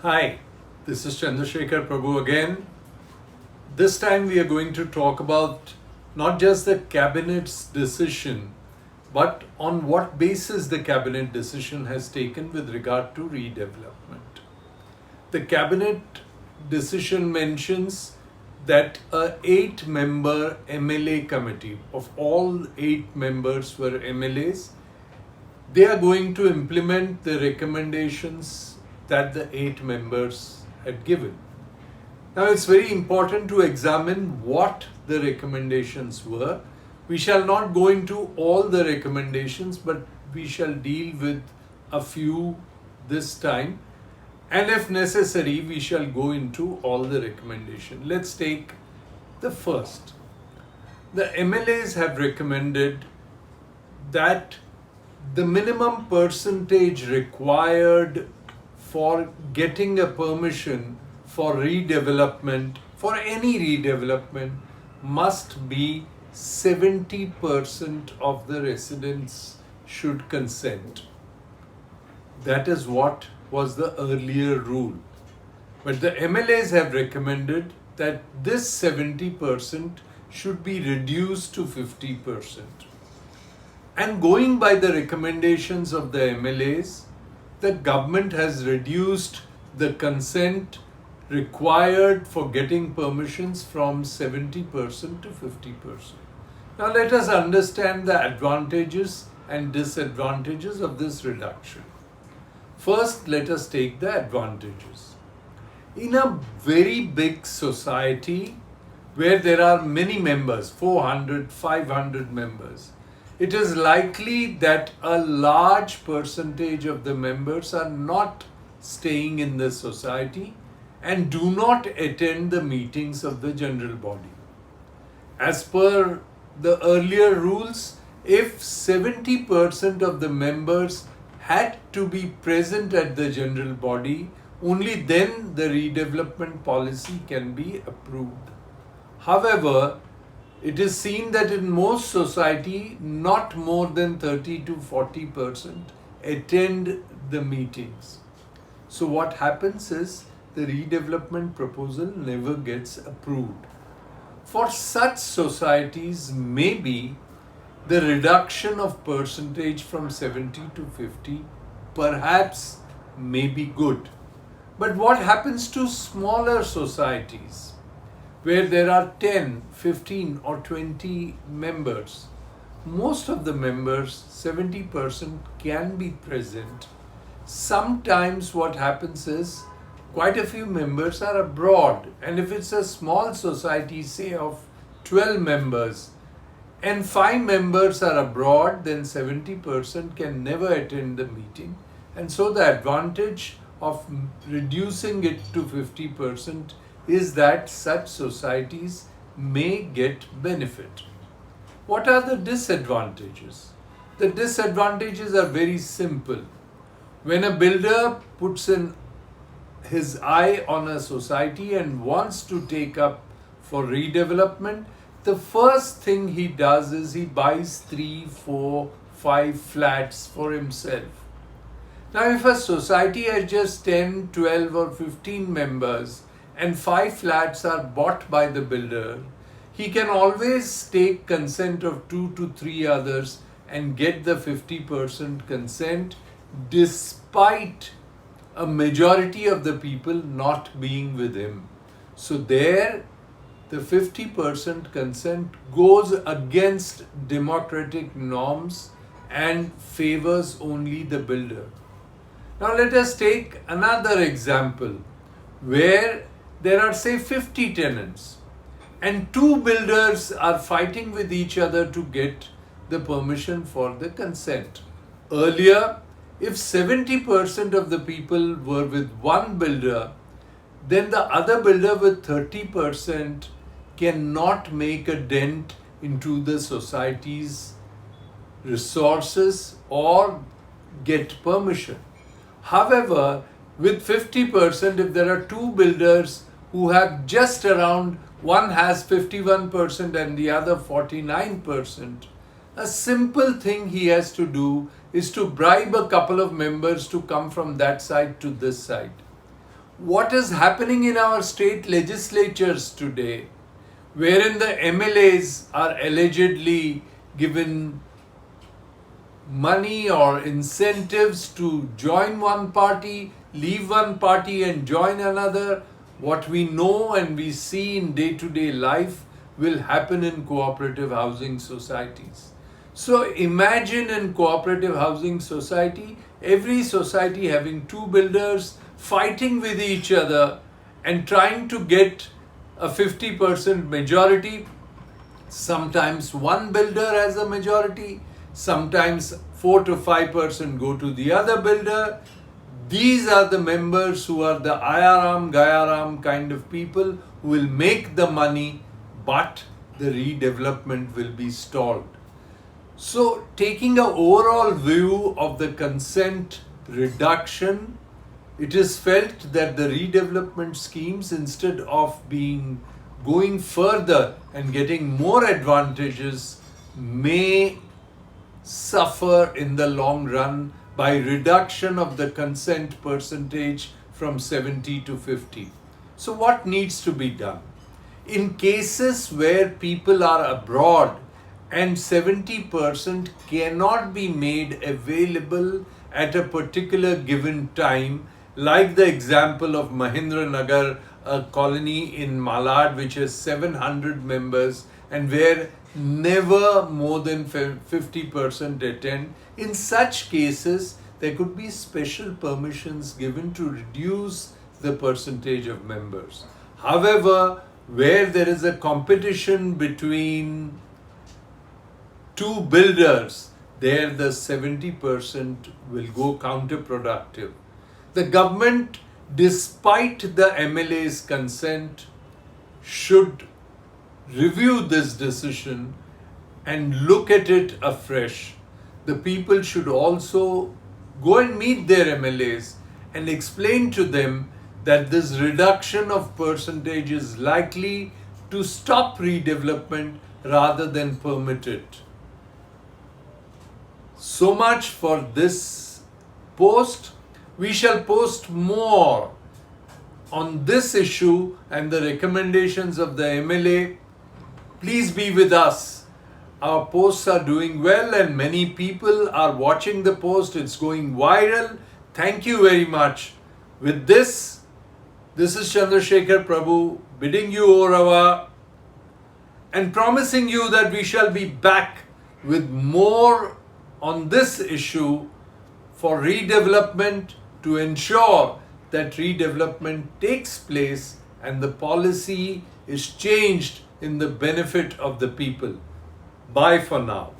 Hi, this is Chandrashekhar Prabhu again. This time we are going to talk about not just the cabinet's decision, but on what basis the cabinet decision has taken with regard to redevelopment. The cabinet decision mentions that a 8-member MLA committee, of all 8 members were MLAs, they are going to implement the recommendations that the 8 members had given. Now it's very important to examine what the recommendations were. We shall not go into all the recommendations, but we shall deal with a few this time. And if necessary, we shall go into all the recommendations. Let's take the first. The MLAs have recommended that the minimum percentage required for getting a permission for redevelopment, for any redevelopment, must be 70% of the residents should consent. That is what was the earlier rule. But the MLAs have recommended that this 70% should be reduced to 50%. And going by the recommendations of the MLAs, the government has reduced the consent required for getting permissions from 70% to 50%. Now let us understand the advantages and disadvantages of this reduction. First, let us take the advantages. In a very big society where there are many members, 400, 500 members, it is likely that a large percentage of the members are not staying in the society and do not attend the meetings of the general body. As per the earlier rules, if 70% of the members had to be present at the general body, only then the redevelopment policy can be approved. However, it is seen that in most society, not more than 30 to 40% attend the meetings. So what happens is the redevelopment proposal never gets approved. For such societies, maybe the reduction of percentage from 70 to 50 perhaps may be good. But what happens to smaller societies where there are 10, 15 or 20 members? Most of the members, 70%, can be present. Sometimes what happens is quite a few members are abroad, and if it's a small society, say of 12 members, and 5 members are abroad, then 70% can never attend the meeting. And so the advantage of reducing it to 50% is that such societies may get benefit. What are the disadvantages? The disadvantages are very simple. When a builder puts in his eye on a society and wants to take up for redevelopment, the first thing he does is he buys 3, 4, 5 flats for himself. Now, if a society has just 10, 12 or 15 members and 5 flats are bought by the builder, he can always take consent of 2 to 3 others and get the 50% consent despite a majority of the people not being with him. So there, the 50% consent goes against democratic norms and favors only the builder. Now let us take another example where there are, say, 50 tenants and 2 builders are fighting with each other to get the permission for the consent. Earlier, if 70% of the people were with one builder, then the other builder with 30% cannot make a dent into the society's resources or get permission. However, with 50%, if there are 2 builders who have just around, one has 51% and the other 49%, a simple thing he has to do is to bribe a couple of members to come from that side to this side. what is happening in our state legislatures today, wherein the MLAs are allegedly given money or incentives to join one party, leave one party and join another. What we know and we see in day-to-day life will happen in cooperative housing societies. So imagine in cooperative housing society, every society having two builders fighting with each other and trying to get a 50% majority. Sometimes one builder has a majority, sometimes 4 to 5% go to the other builder. These are the members who are the Ayaram, Gayaram kind of people who will make the money, but the redevelopment will be stalled. So, taking an overall view of the consent reduction, it is felt that the redevelopment schemes, instead of going further and getting more advantages, may suffer in the long run by reduction of the consent percentage from 70 to 50. So what needs to be done? In cases where people are abroad and 70% cannot be made available at a particular given time, like the example of Mahendranagar, a colony in Malad which has 700 members and where never more than 50% attend. In such cases, there could be special permissions given to reduce the percentage of members. However, where there is a competition between two builders, there the 70% will go counterproductive. The government, despite the MLA's consent, should review this decision and look at it afresh. The people should also go and meet their MLAs and explain to them that this reduction of percentage is likely to stop redevelopment rather than permit it. So much for this post. We shall post more on this issue and the recommendations of the MLA. Please be with us. Our posts are doing well and many people are watching the post. It's going viral. Thank you very much. With this is Chandrashekhar Prabhu bidding you au revoir and promising you that we shall be back with more on this issue for redevelopment, to ensure that redevelopment takes place and the policy is changed in the benefit of the people. Bye for now.